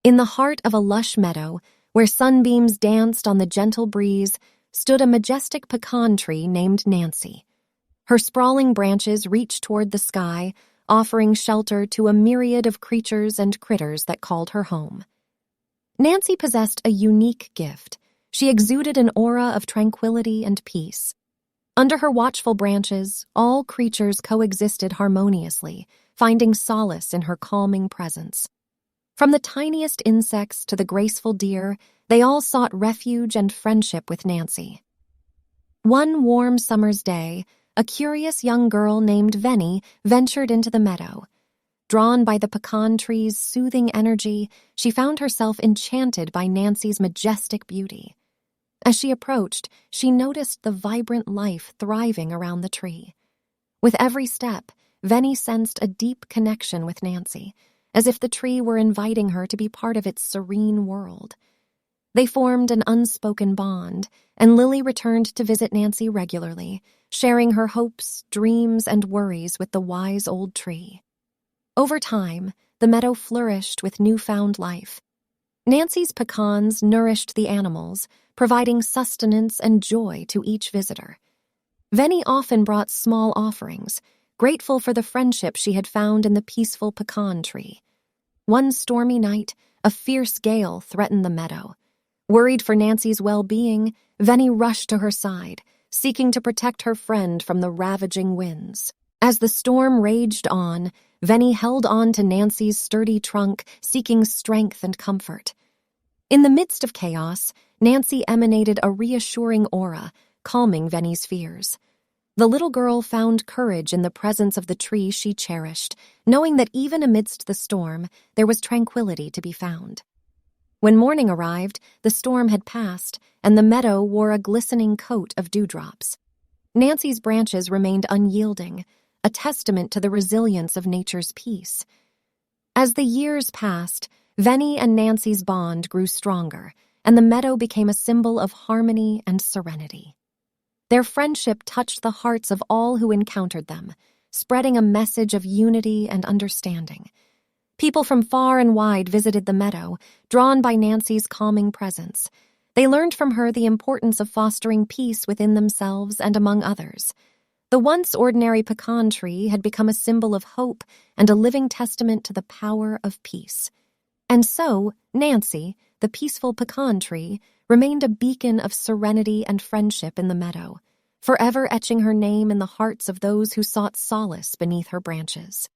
In the heart of a lush meadow, where sunbeams danced on the gentle breeze, stood a majestic pecan tree named Nancy. Her sprawling branches reached toward the sky, offering shelter to a myriad of creatures and critters that called her home. Nancy possessed a unique gift. She exuded an aura of tranquility and peace. Under her watchful branches, all creatures coexisted harmoniously, finding solace in her calming presence. From the tiniest insects to the graceful deer, they all sought refuge and friendship with Nancy. One warm summer's day, a curious young girl named Venny ventured into the meadow. Drawn by the pecan tree's soothing energy, she found herself enchanted by Nancy's majestic beauty. As she approached, she noticed the vibrant life thriving around the tree. With every step, Venny sensed a deep connection with Nancy, as if the tree were inviting her to be part of its serene world. They formed an unspoken bond, and Lily returned to visit Nancy regularly, sharing her hopes, dreams, and worries with the wise old tree. Over time, the meadow flourished with newfound life. Nancy's pecans nourished the animals, providing sustenance and joy to each visitor. Venny often brought small offerings, grateful for the friendship she had found in the peaceful pecan tree. One stormy night, a fierce gale threatened the meadow. Worried for Nancy's well-being, Venny rushed to her side, seeking to protect her friend from the ravaging winds. As the storm raged on, Venny held on to Nancy's sturdy trunk, seeking strength and comfort. In the midst of chaos, Nancy emanated a reassuring aura, calming Venny's fears. The little girl found courage in the presence of the tree she cherished, knowing that even amidst the storm, there was tranquility to be found. When morning arrived, the storm had passed, and the meadow wore a glistening coat of dewdrops. Nancy's branches remained unyielding, a testament to the resilience of nature's peace. As the years passed, Venny and Nancy's bond grew stronger, and the meadow became a symbol of harmony and serenity. Their friendship touched the hearts of all who encountered them, spreading a message of unity and understanding. People from far and wide visited the meadow, drawn by Nancy's calming presence. They learned from her the importance of fostering peace within themselves and among others. The once ordinary pecan tree had become a symbol of hope and a living testament to the power of peace. And so, Nancy, the peaceful pecan tree, remained a beacon of serenity and friendship in the meadow, forever etching her name in the hearts of those who sought solace beneath her branches.